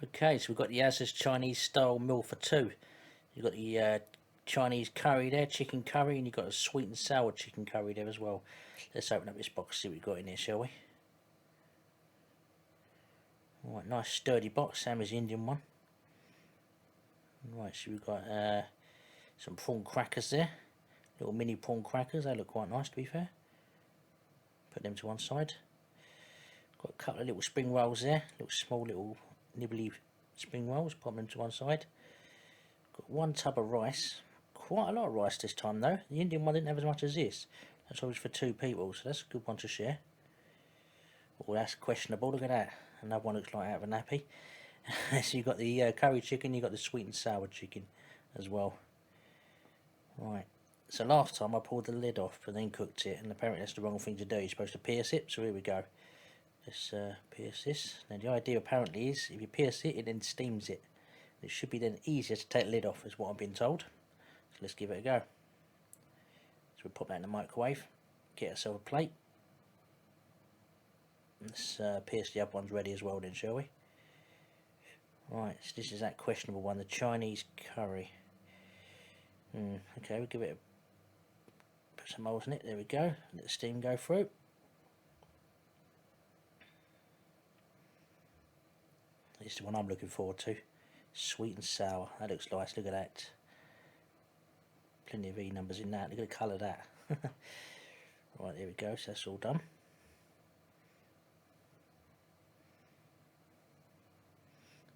Okay, so we've got the Asda's Chinese style meal for two. You've got the Chinese curry there, chicken curry, and you've got a sweet and sour chicken curry there as well. Let's open up this box, see what we've got in there, shall we? Alright, nice sturdy box, same as the Indian one. Right, so we've got some prawn crackers there. Little mini prawn crackers, they look quite nice to be fair. Put them to one side. Got a couple of little spring rolls there, small little nibbly spring rolls, pop them to one side. Got one tub of rice, quite a lot of rice this time though. The Indian one didn't have as much as this. That's always for two people, so that's a good one to share. Oh, that's questionable, look at that. Another one looks like out of a nappy. So you've got the curry chicken, you've got the sweet and sour chicken as well. Right, so last time I pulled the lid off and then cooked it, and apparently that's the wrong thing to do. You're supposed to pierce it, so here we go. Let's pierce this. Now the idea apparently is if you pierce it, it then steams it. It should be then easier to take the lid off, is what I've been told. So let's give it a go. So we'll pop that in the microwave, get ourselves a plate. Let's pierce the other ones ready as well then, shall we? Right, so this is that questionable one, the Chinese curry. Okay, we'll give it put some holes in it, there we go, let the steam go through. This is the one I'm looking forward to. Sweet and sour, that looks nice, look at that. Plenty of E numbers in that, look at the colour of that. Right, there we go, so that's all done.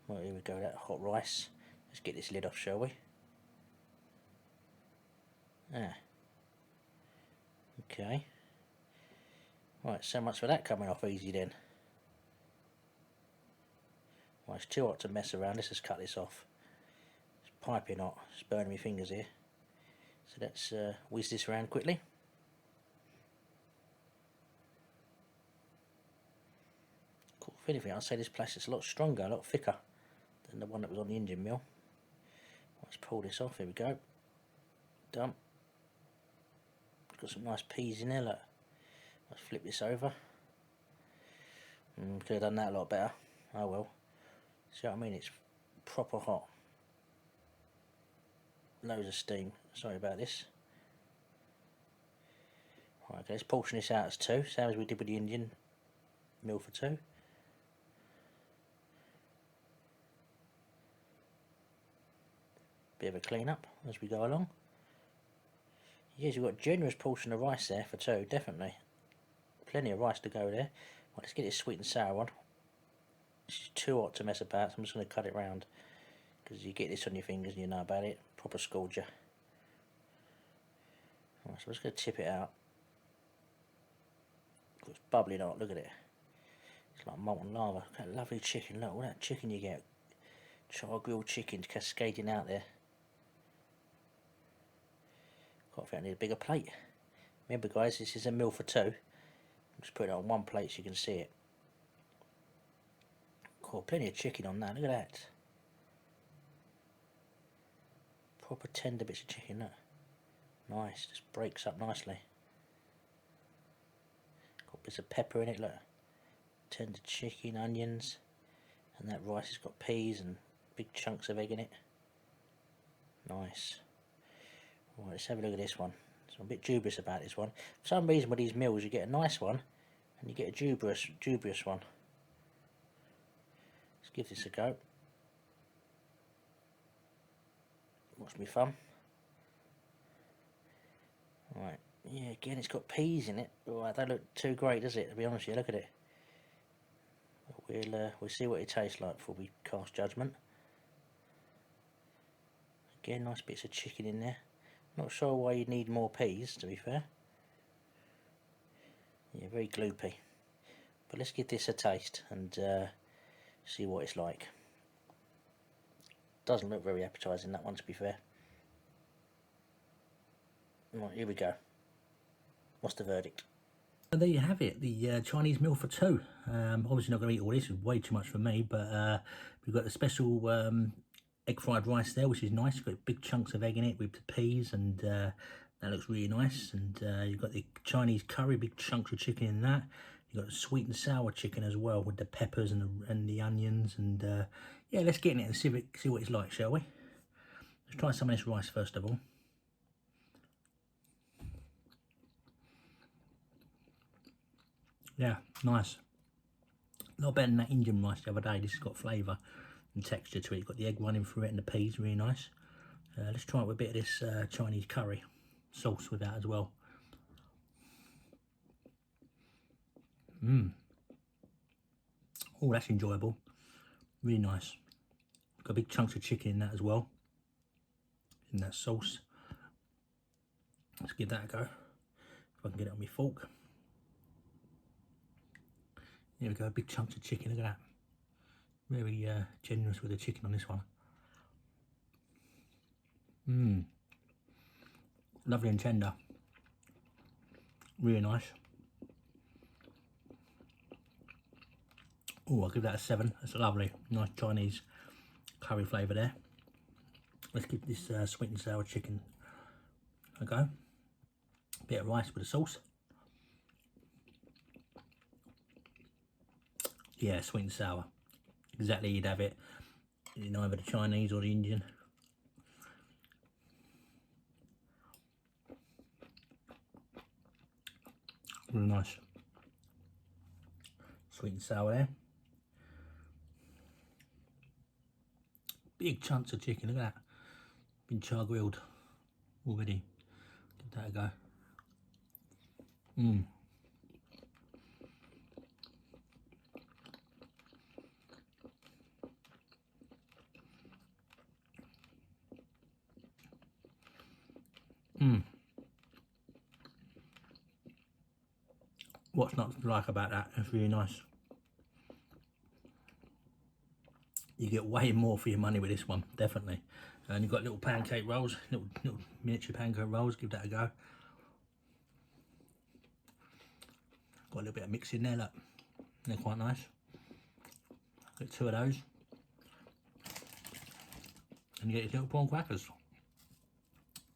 Right, here we go, that hot rice. Let's get this lid off, shall we? Okay. Right, so much for that coming off easy then. Right, it's too hot to mess around, let's just cut this off. It's piping hot, it's burning my fingers here. So let's whiz this around quickly. Cool, if anything, I'd say this plastic's a lot stronger, a lot thicker than the one that was on the Indian meal. Let's pull this off, here we go. Done. Got some nice peas in there, look. Let's flip this over. Could have done that a lot better. Oh well. See what I mean? It's proper hot. Loads of steam. Sorry about this. Right, okay, let's portion this out as two, same as we did with the Indian meal for two. Bit of a clean up as we go along. Yes, you've got a generous portion of rice there for two, definitely. Plenty of rice to go there. Right, let's get this sweet and sour one. This is too hot to mess about, so I'm just going to cut it round. Because you get this on your fingers and you know about it. Proper scald you. Right, so I'm just going to tip it out. It's bubbling hot, look at it. It's like molten lava. Look at that lovely chicken, look, all that chicken you get. Char grilled chicken cascading out there. I think I need a bigger plate. Remember guys, this is a meal for two. I'm just putting it on one plate so you can see it. Cool, plenty of chicken on that, look at that. Proper tender bits of chicken, look. Nice, just breaks up nicely. Got bits of pepper in it, look. Tender chicken, onions. And that rice has got peas and big chunks of egg in it. Nice. Right, let's have a look at this one. So I'm a bit dubious about this one. For some reason with these meals you get a nice one and you get a dubious one. Let's give this a go. Watch me thumb. Right, yeah, again it's got peas in it. Oh, that don't look too great, does it? To be honest with you, look at it. We'll see what it tastes like before we cast judgment. Again, nice bits of chicken in there. Not sure why you'd need more peas, to be fair. Yeah, very gloopy. But let's give this a taste and see what it's like. Doesn't look very appetising, that one, to be fair. Right, here we go. What's the verdict? And there you have it, the Chinese meal for two. Obviously not going to eat all this, it's way too much for me, but we've got the special egg fried rice there, which is nice. You've got big chunks of egg in it with the peas, and that looks really nice. And you've got the Chinese curry, big chunks of chicken in that. You've got the sweet and sour chicken as well with the peppers and the onions. And yeah, let's get in it and see what it's like, shall we? Let's try some of this rice first of all. Yeah, nice. A lot better than that Indian rice the other day. This has got flavour and texture to it. You've got the egg running through it and the peas, really nice. Let's try it with a bit of this Chinese curry sauce with that as well. Oh, that's enjoyable. Really nice. Got big chunks of chicken in that as well, in that sauce. Let's give that a go. If I can get it on my fork. There we go, big chunks of chicken, look at that. Very generous with the chicken on this one. Lovely and tender. Really nice. Oh, I'll give that a 7. That's lovely. Nice Chinese curry flavour there. Let's give this sweet and sour chicken a go. Bit of rice with the sauce. Yeah, sweet and sour. Exactly, you'd have it in either the Chinese or the Indian. Really nice. Sweet and sour there. Big chunks of chicken, look at that. Been char grilled already. Give that a go. What's not to like about that? It's really nice. You get way more for your money with this one, definitely. And you've got little pancake rolls, little miniature pancake rolls. Give that a go. Got a little bit of mix in there, look. They're quite nice. Get 2 of those. And you get your little prawn crackers.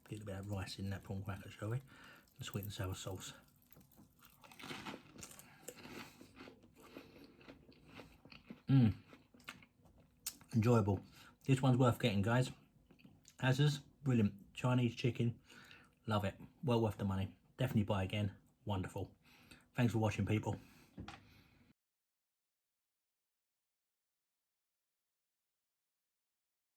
Get a bit of rice in that prawn cracker, shall we? The sweet and sour sauce. Enjoyable. This one's worth getting, guys. Asda's, brilliant. Chinese chicken, love it. Well worth the money. Definitely buy again. Wonderful. Thanks for watching, people.